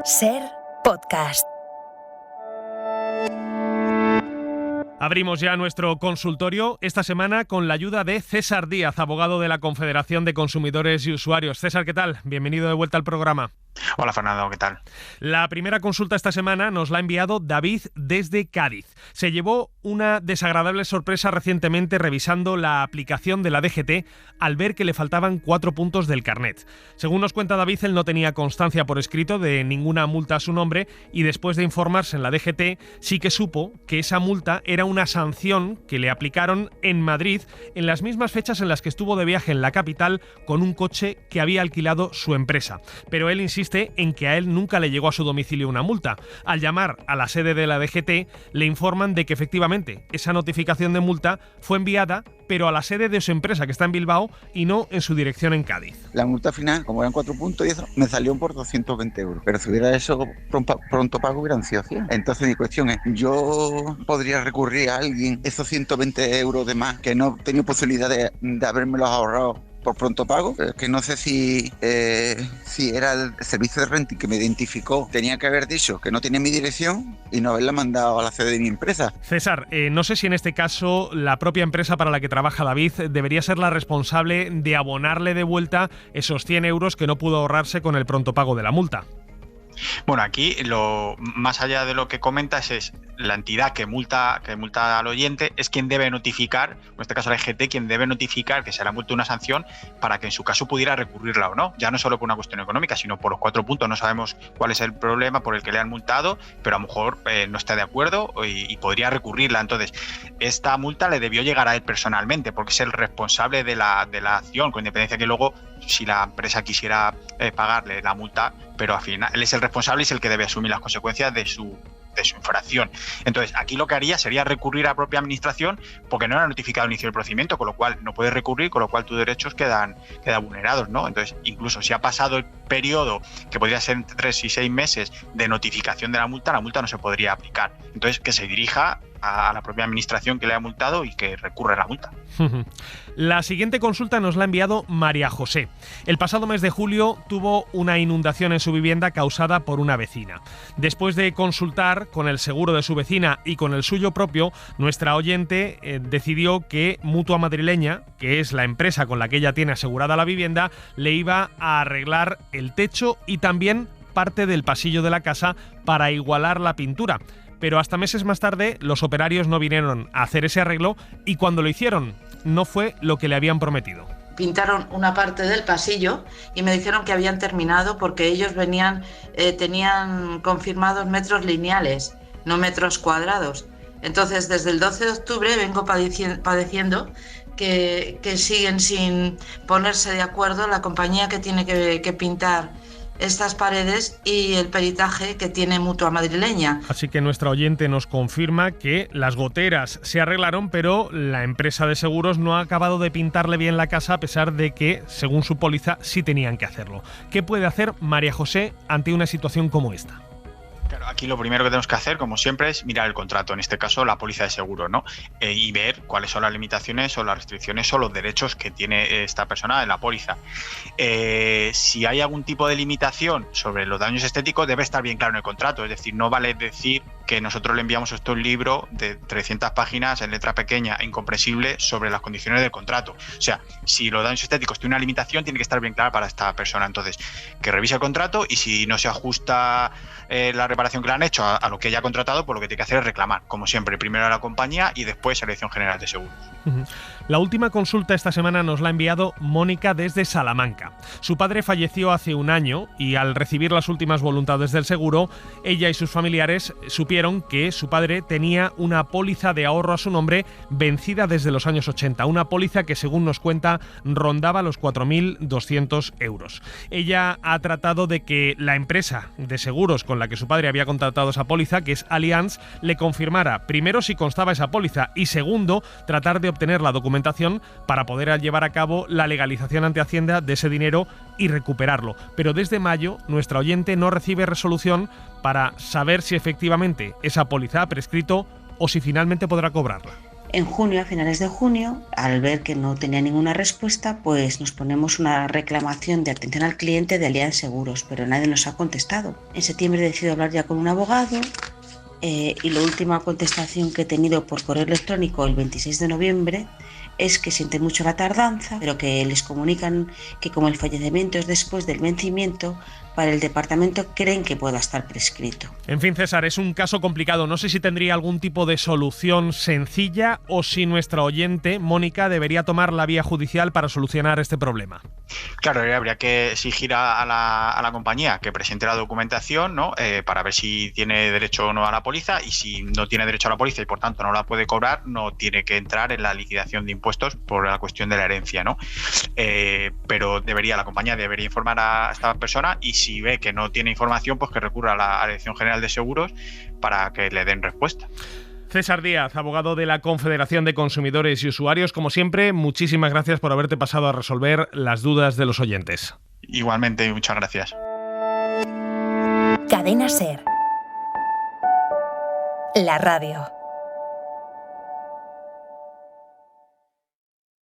SER Podcast. Abrimos ya nuestro consultorio esta semana con la ayuda de César Díaz, abogado de la Confederación de Consumidores y Usuarios. César, ¿qué tal? Bienvenido de vuelta al programa. Hola Fernando, ¿qué tal? La primera consulta esta semana nos la ha enviado David desde Cádiz. Se llevó una desagradable sorpresa recientemente revisando la aplicación de la DGT al ver que le faltaban 4 puntos del carnet. Según nos cuenta David, él no tenía constancia por escrito de ninguna multa a su nombre y después de informarse en la DGT sí que supo que esa multa era una sanción que le aplicaron en Madrid en las mismas fechas en las que estuvo de viaje en la capital con un coche que había alquilado su empresa. Pero él insiste en que a él nunca le llegó a su domicilio una multa. Al llamar a la sede de la DGT, le informan de que efectivamente esa notificación de multa fue enviada, pero a la sede de su empresa, que está en Bilbao, y no en su dirección en Cádiz. La multa final, como eran 4 puntos y eso, me salió por 220 euros. Pero si hubiera eso pronto pago, hubieran sido 100. Entonces mi cuestión es, ¿yo podría recurrir a alguien esos 120 euros de más que no tenía posibilidad de habérmelos ahorrado por pronto pago? Que no sé si era el servicio de renting que me identificó, tenía que haber dicho que no tiene mi dirección y no haberla mandado a la sede de mi empresa. César, no sé si en este caso la propia empresa para la que trabaja David debería ser la responsable de abonarle de vuelta esos 100 euros que no pudo ahorrarse con el pronto pago de la multa. Bueno, aquí más allá de lo que comentas es la entidad que multa al oyente es quien debe notificar, en este caso la DGT, quien debe notificar que se le ha multado una sanción para que en su caso pudiera recurrirla o no. Ya no solo por una cuestión económica, sino por los 4 puntos. No sabemos cuál es el problema por el que le han multado, pero a lo mejor no está de acuerdo y podría recurrirla. Entonces, esta multa le debió llegar a él personalmente porque es el responsable de la acción, con independencia que luego si la empresa quisiera pagarle la multa, pero al final él es el responsable y es el que debe asumir las consecuencias de su infracción. Entonces, aquí lo que haría sería recurrir a la propia administración porque no era notificado al inicio del procedimiento, con lo cual no puedes recurrir, con lo cual tus derechos quedan vulnerados, ¿no? Entonces, incluso si ha pasado el periodo, que podría ser entre 3 y 6 meses de notificación de la multa no se podría aplicar. Entonces, que se dirija a la propia administración que le ha multado y que recurre a la multa. La siguiente consulta nos la ha enviado María José. El pasado mes de julio tuvo una inundación en su vivienda causada por una vecina. Después de consultar con el seguro de su vecina y con el suyo propio, nuestra oyente decidió que Mutua Madrileña, que es la empresa con la que ella tiene asegurada la vivienda, le iba a arreglar el techo y también parte del pasillo de la casa para igualar la pintura. Pero hasta meses más tarde los operarios no vinieron a hacer ese arreglo y cuando lo hicieron no fue lo que le habían prometido. Pintaron una parte del pasillo y me dijeron que habían terminado porque ellos tenían confirmados metros lineales, no metros cuadrados. Entonces, desde el 12 de octubre vengo padeciendo que siguen sin ponerse de acuerdo la compañía que tiene que pintar estas paredes y el peritaje que tiene Mutua Madrileña. Así que nuestra oyente nos confirma que las goteras se arreglaron, pero la empresa de seguros no ha acabado de pintarle bien la casa a pesar de que, según su póliza, sí tenían que hacerlo. ¿Qué puede hacer María José ante una situación como esta? Claro, aquí lo primero que tenemos que hacer, como siempre, es mirar el contrato, en este caso la póliza de seguro, ¿no? Y ver cuáles son las limitaciones o las restricciones o los derechos que tiene esta persona en la póliza. Si hay algún tipo de limitación sobre los daños estéticos, debe estar bien claro en el contrato. Es decir, no vale decir que nosotros le enviamos un libro de 300 páginas en letra pequeña e incomprensible sobre las condiciones del contrato. O sea, si los daños estéticos tienen una limitación, tiene que estar bien clara para esta persona. Entonces, que revise el contrato y si no se ajusta la reparación que le han hecho a lo que ella ha contratado, pues lo que tiene que hacer es reclamar, como siempre, primero a la compañía y después a la Dirección General de Seguros. La última consulta esta semana nos la ha enviado Mónica desde Salamanca. Su padre falleció hace un año y al recibir las últimas voluntades del seguro, ella y sus familiares supieron que su padre tenía una póliza de ahorro a su nombre vencida desde los años 80, una póliza que según nos cuenta rondaba los 4.200 euros. Ella ha tratado de que la empresa de seguros con la que su padre había contratado esa póliza, que es Allianz, le confirmara primero si constaba esa póliza y segundo, tratar de obtener la documentación para poder llevar a cabo la legalización ante Hacienda de ese dinero y recuperarlo. Pero desde mayo nuestra oyente no recibe resolución para saber si efectivamente esa póliza ha prescrito o si finalmente podrá cobrarla. En junio, a finales de junio, al ver que no tenía ninguna respuesta, pues nos ponemos una reclamación de atención al cliente de Allianz Seguros, pero nadie nos ha contestado. En septiembre he decidido hablar ya con un abogado y la última contestación que he tenido por correo electrónico el 26 de noviembre es que sienten mucho la tardanza, pero que les comunican que como el fallecimiento es después del vencimiento, para el departamento creen que pueda estar prescrito. En fin, César, es un caso complicado. No sé si tendría algún tipo de solución sencilla o si nuestra oyente, Mónica, debería tomar la vía judicial para solucionar este problema. Claro, habría que exigir a la compañía que presente la documentación, ¿no? Para ver si tiene derecho o no a la póliza, y si no tiene derecho a la póliza y por tanto no la puede cobrar, no tiene que entrar en la liquidación de impuestos por la cuestión de la herencia, ¿no? Pero la compañía debería informar a esta persona, y si ve que no tiene información, pues que recurra a la Dirección General de Seguros para que le den respuesta. César Díaz, abogado de la Confederación de Consumidores y Usuarios, como siempre, muchísimas gracias por haberte pasado a resolver las dudas de los oyentes. Igualmente, muchas gracias. Cadena SER. La radio.